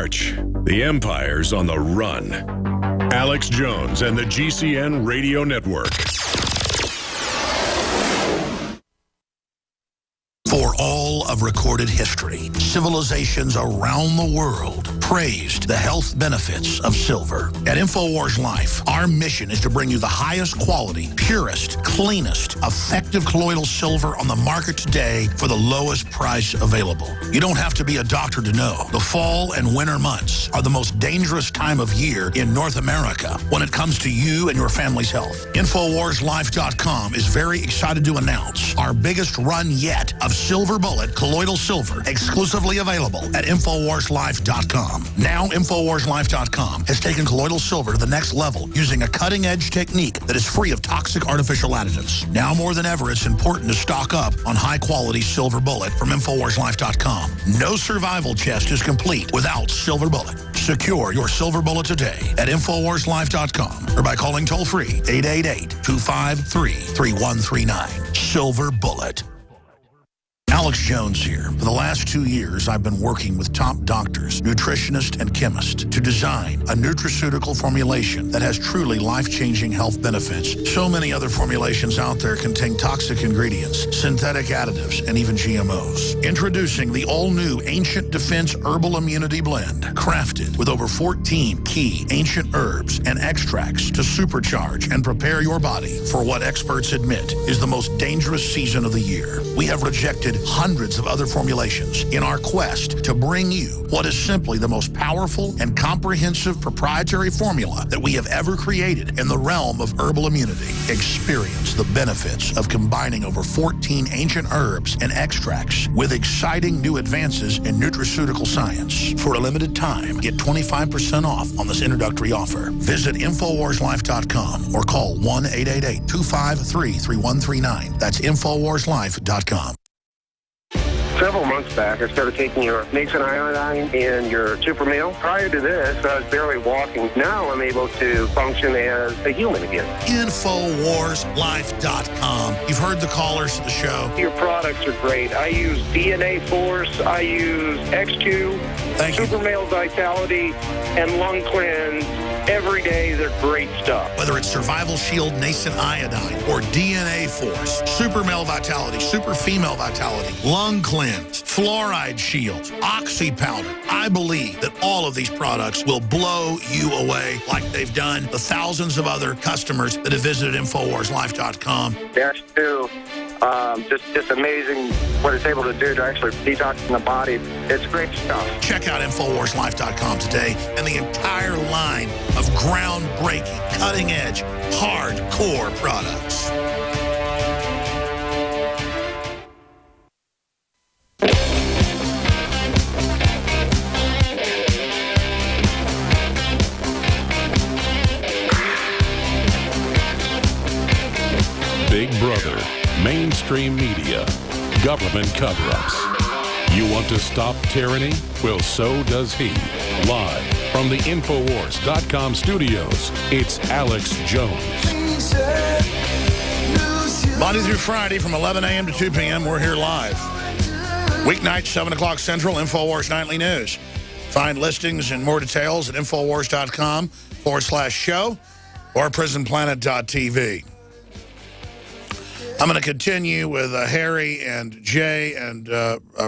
The Empire's on the run. Alex Jones and the GCN Radio Network. For all of recorded history, civilizations around the world praised the health benefits of silver. At InfoWars Life, our mission is to bring you the highest quality, purest, cleanest, effective colloidal silver on the market today for the lowest price available. You don't have to be a doctor to know. The fall and winter months are the most dangerous time of year in North America when it comes to you and your family's health. InfoWarsLife.com is very excited to announce our biggest run yet of Silver Bullet colloidal silver, exclusively available at InfoWarsLife.com. Now, InfoWarsLife.com has taken colloidal silver to the next level using a cutting-edge technique that is free of toxic artificial additives. Now more than ever, it's important to stock up on high-quality Silver Bullet from InfoWarsLife.com. No survival chest is complete without Silver Bullet. Secure your Silver Bullet today at InfoWarsLife.com or by calling toll-free 888-253-3139. Silver Bullet. Alex Jones here. For the last 2 years, I've been working with top doctors, nutritionists, and chemists to design a nutraceutical formulation that has truly life-changing health benefits. So many other formulations out there contain toxic ingredients, synthetic additives, and even GMOs. Introducing the all-new Ancient Defense Herbal Immunity Blend, crafted with over 14 key ancient herbs and extracts to supercharge and prepare your body for what experts admit is the most dangerous season of the year. We have rejected hundreds of other formulations in our quest to bring you what is simply the most powerful and comprehensive proprietary formula that we have ever created in the realm of herbal immunity. Experience the benefits of combining over 14 ancient herbs and extracts with exciting new advances in nutraceutical science. For a limited time, get 25% off on this introductory offer. Visit InfoWarsLife.com or call 1-888-253-3139. That's InfoWarsLife.com. Several months back, I started taking your Mason iodine and your Super Meal. Prior to this, I was barely walking. Now I'm able to function as a human again. InfoWarsLife.com. You've heard the callers to the show. Your products are great. I use DNA Force. I use X2, Super Male Vitality, and Lung Cleanse. Every day, they're great stuff. Whether it's Survival Shield, Nascent Iodine, or DNA Force, Super Male Vitality, Super Female Vitality, Lung Cleanse, Fluoride Shield, Oxy Powder, I believe that all of these products will blow you away like they've done the thousands of other customers that have visited InfoWarsLife.com. That's true. Just amazing what it's able to do to actually detox the body. It's great stuff. Check out InfoWarsLife.com today and the entire line of groundbreaking, cutting-edge, hardcore products. Big Brother, mainstream media, government cover-ups. You want to stop tyranny? Well, so does he. Live from the Infowars.com studios, it's Alex Jones. Monday through Friday from 11 a.m. to 2 p.m., we're here live. Weeknights, 7 o'clock Central, Infowars Nightly News. Find listings and more details at Infowars.com/show or PrisonPlanet.tv. I'm going to continue with Harry and Jay and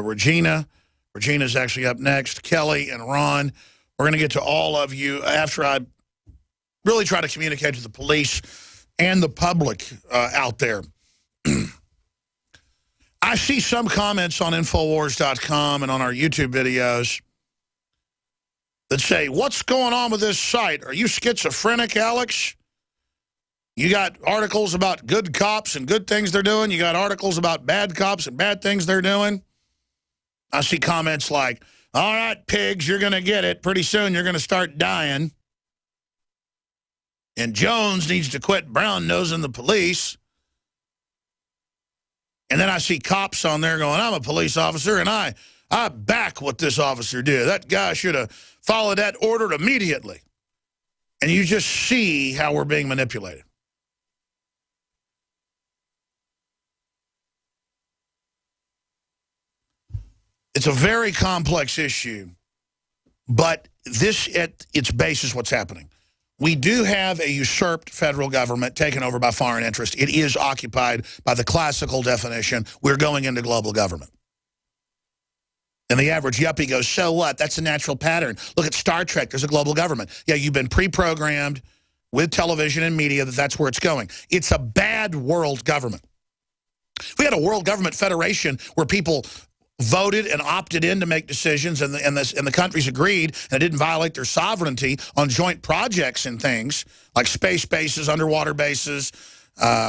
Regina. Regina's actually up next. Kelly and Ron. We're going to get to all of you after I really try to communicate to the police and the public out there. I see some comments on Infowars.com and on our YouTube videos that say, what's going on with this site? Are you schizophrenic, Alex? You got articles about good cops and good things they're doing. You got articles about bad cops and bad things they're doing. I see comments like, all right, pigs, you're going to get it. Pretty soon you're going to start dying. And Jones needs to quit brown-nosing the police. And then I see cops on there going, I'm a police officer, and I back what this officer did. That guy should have followed that order immediately. And you just see how we're being manipulated. It's a very complex issue But this, at its base, is what's happening. We do have a usurped federal government taken over by foreign interest. It is occupied by the classical definition. We're going into global government. And the average yuppie goes, so what? That's a natural pattern. Look at Star Trek. There's a global government. Yeah, you've been pre-programmed with television and media that that's where it's going. It's a bad world government. We had a world government federation where people voted and opted in to make decisions, and the countries agreed, and it didn't violate their sovereignty on joint projects and things like space bases, underwater bases,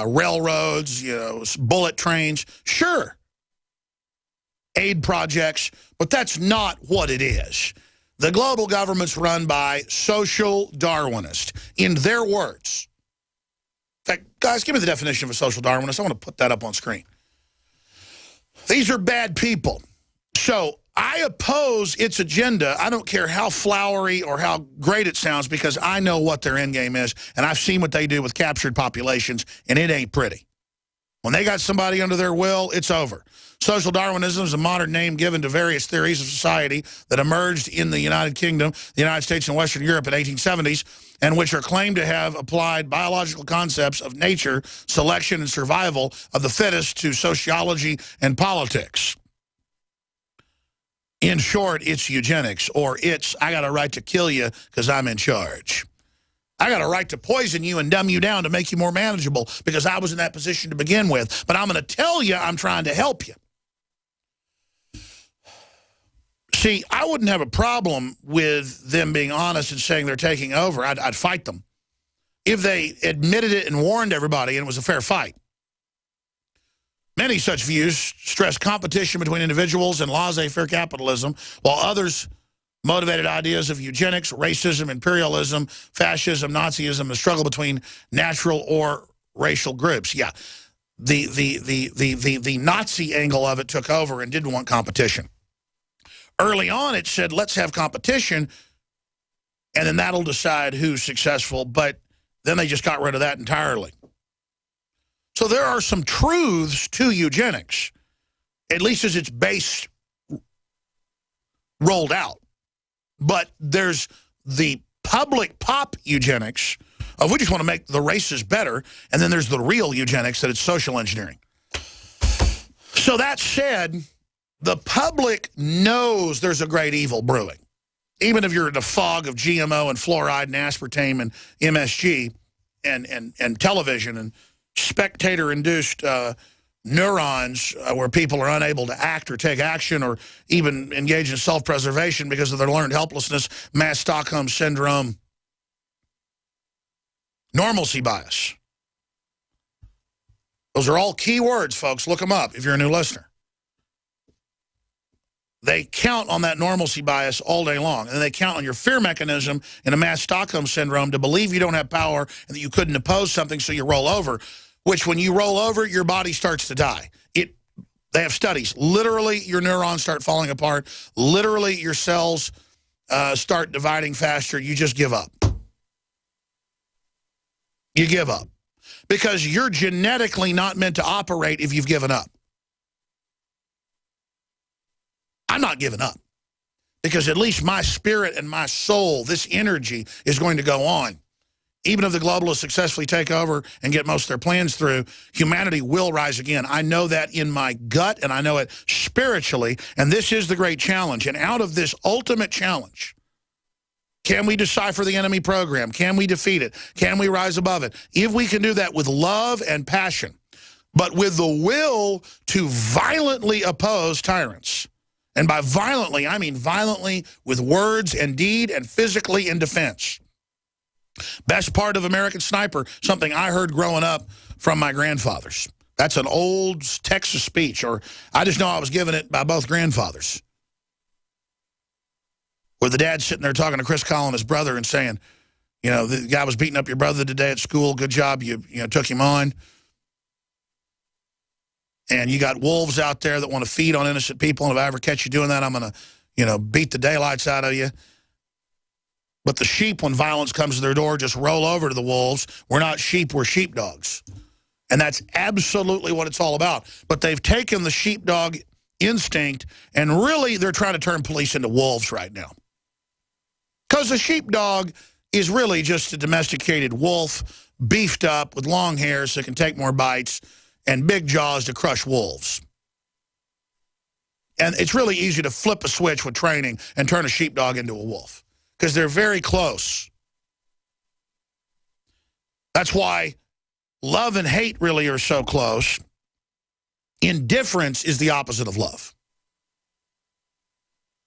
railroads, bullet trains. Sure. Aid projects, but that's not what it is. The global government's run by social Darwinists, in their words. In fact, guys, give me the definition of a social Darwinist. I want to put that up on screen. These are bad people. So I oppose its agenda. I don't care how flowery or how great it sounds, because I know what their end game is, and I've seen what they do with captured populations, and it ain't pretty. When they got somebody under their will, it's over. Social Darwinism is a modern name given to various theories of society that emerged in the United Kingdom, the United States, and Western Europe in the 1870s, and which are claimed to have applied biological concepts of nature, selection, and survival of the fittest to sociology and politics. In short, it's eugenics, or it's, I got a right to kill you because I'm in charge. I got a right to poison you and dumb you down to make you more manageable because I was in that position to begin with. But I'm going to tell you I'm trying to help you. See, I wouldn't have a problem with them being honest and saying they're taking over. I'd fight them if they admitted it and warned everybody and it was a fair fight. Many such views stress competition between individuals and laissez-faire capitalism, while others motivated ideas of eugenics, racism, imperialism, fascism, Nazism, the struggle between natural or racial groups. Yeah, the Nazi angle of it took over and didn't want competition. Early on, it said, let's have competition, and then that'll decide who's successful. But then they just got rid of that entirely. So there are some truths to eugenics, at least as its base rolled out. But there's the public pop eugenics, of we just want to make the races better, and then there's the real eugenics that it's social engineering. So that said, the public knows there's a great evil brewing. Even if you're in a fog of GMO and fluoride and aspartame and MSG and television and spectator-induced neurons where people are unable to act or take action or even engage in self-preservation because of their learned helplessness, mass Stockholm syndrome, normalcy bias. Those are all key words, folks. Look them up if you're a new listener. They count on that normalcy bias all day long, and they count on your fear mechanism in a mass Stockholm syndrome to believe you don't have power and that you couldn't oppose something, so you roll over, which when you roll over, your body starts to die. They have studies. Literally, your neurons start falling apart. Literally, your cells start dividing faster. You just give up. You give up. Because you're genetically not meant to operate if you've given up. I'm not giving up. Because at least my spirit and my soul, this energy, is going to go on. Even if the globalists successfully take over and get most of their plans through, humanity will rise again. I know that in my gut, and I know it spiritually, and this is the great challenge. And out of this ultimate challenge, can we decipher the enemy program? Can we defeat it? Can we rise above it? If we can do that with love and passion, but with the will to violently oppose tyrants. And by violently, I mean violently with words and deed and physically in defense. Best part of American Sniper, something I heard growing up from my grandfathers. That's an old Texas speech, or I just know I was given it by both grandfathers. Where the dad's sitting there talking to Chris Collin, his brother, and saying, you know, the guy was beating up your brother today at school. Good job, you took him on. And you got wolves out there that want to feed on innocent people, and if I ever catch you doing that, I'm going to, beat the daylights out of you. But the sheep, when violence comes to their door, just roll over to the wolves. We're not sheep, we're sheepdogs. And that's absolutely what it's all about. But they've taken the sheepdog instinct, and really they're trying to turn police into wolves right now. Because a sheepdog is really just a domesticated wolf, beefed up with long hairs that can take more bites and big jaws to crush wolves. And it's really easy to flip a switch with training and turn a sheepdog into a wolf because they're very close. That's why love and hate really are so close. Indifference is the opposite of love.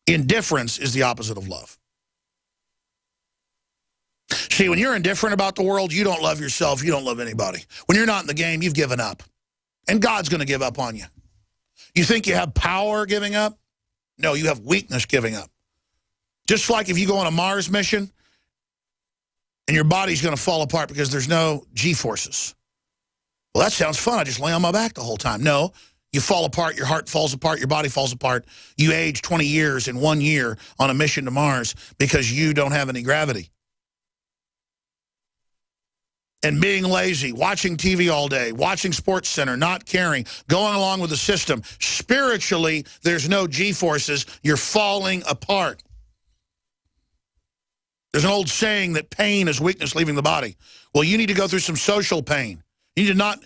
Indifference is the opposite of love. See, when you're indifferent about the world, you don't love yourself, you don't love anybody. When you're not in the game, you've given up. And God's going to give up on you. You think you have power giving up? No, you have weakness giving up. Just like if you go on a Mars mission and your body's going to fall apart because there's no G-forces. Well, that sounds fun. I just lay on my back the whole time. No, you fall apart, your heart falls apart, your body falls apart. You age 20 years in 1 year on a mission to Mars because you don't have any gravity. And being lazy, watching TV all day, watching Sports Center, not caring, going along with the system. Spiritually, there's no G-forces. You're falling apart. There's an old saying that pain is weakness leaving the body. Well, you need to go through some social pain. You need to not,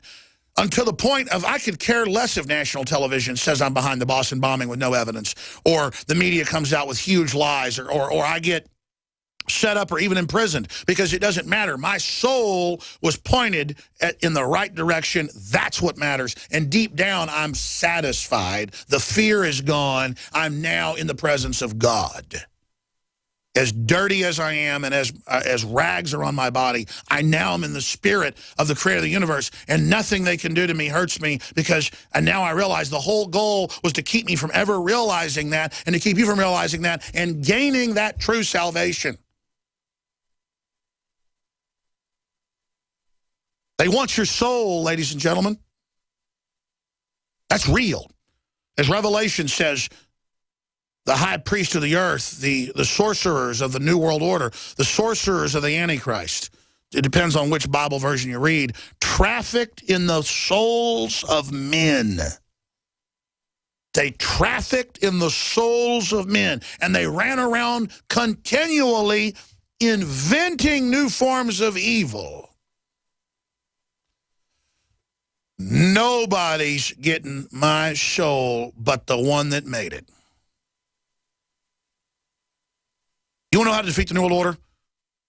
until the point of I could care less if national television says I'm behind the Boston bombing with no evidence, or the media comes out with huge lies, or I get set up or even imprisoned, because it doesn't matter. My soul was pointed in the right direction. That's what matters. And deep down, I'm satisfied. The fear is gone. I'm now in the presence of God. As dirty as I am and as rags are on my body, I now am in the spirit of the creator of the universe, and nothing they can do to me hurts me, because and now I realize the whole goal was to keep me from ever realizing that, and to keep you from realizing that and gaining that true salvation. They want your soul, ladies and gentlemen. That's real. As Revelation says, the high priest of the earth, the sorcerers of the New World Order, the sorcerers of the Antichrist, it depends on which Bible version you read, trafficked in the souls of men. They trafficked in the souls of men, and they ran around continually inventing new forms of evil. Nobody's getting my soul but the one that made it. You want to know how to defeat the New World Order?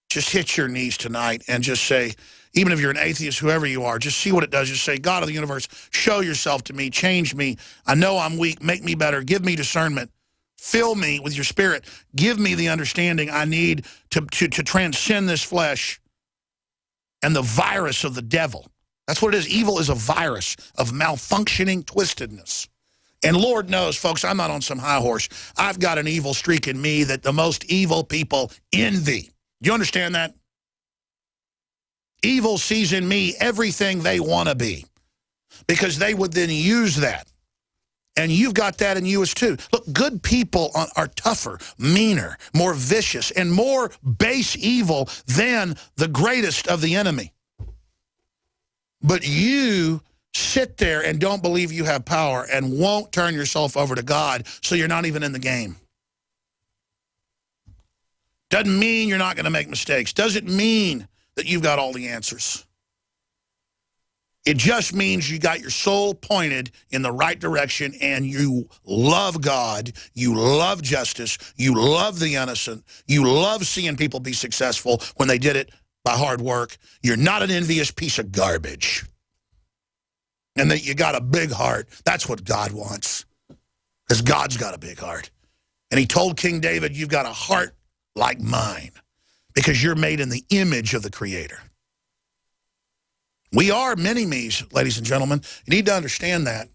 Just hit your knees tonight and just say, even if you're an atheist, whoever you are, just see what it does. Just say, God of the universe, show yourself to me, change me. I know I'm weak, make me better, give me discernment. Fill me with your spirit. Give me the understanding I need to transcend this flesh and the virus of the devil. That's what it is. Evil is a virus of malfunctioning twistedness. And Lord knows, folks, I'm not on some high horse. I've got an evil streak in me that the most evil people envy. You understand that? Evil sees in me everything they want to be, because they would then use that. And you've got that in you as too. Look, good people are tougher, meaner, more vicious, and more base evil than the greatest of the enemy. But you sit there and don't believe you have power and won't turn yourself over to God, so you're not even in the game. Doesn't mean you're not going to make mistakes. Doesn't mean that you've got all the answers. It just means you got your soul pointed in the right direction, and you love God, you love justice, you love the innocent, you love seeing people be successful when they did it by hard work. You're not an envious piece of garbage. And that you got a big heart. That's what God wants. Because God's got a big heart. And he told King David, you've got a heart like mine, because you're made in the image of the Creator. We are mini-me's, ladies and gentlemen. You need to understand that.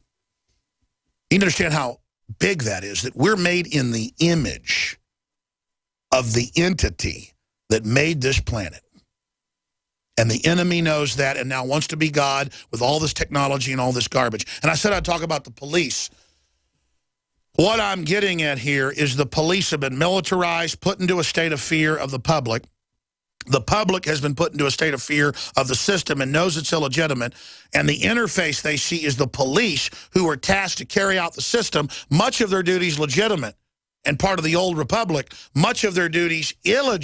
You need to understand how big that is, that we're made in the image of the entity that made this planet. And the enemy knows that and now wants to be God with all this technology and all this garbage. And I said I'd talk about the police. What I'm getting at here is the police have been militarized, put into a state of fear of the public. The public has been put into a state of fear of the system and knows it's illegitimate. And the interface they see is the police, who are tasked to carry out the system. Much of their duties legitimate and part of the old republic. Much of their duties illegitimate.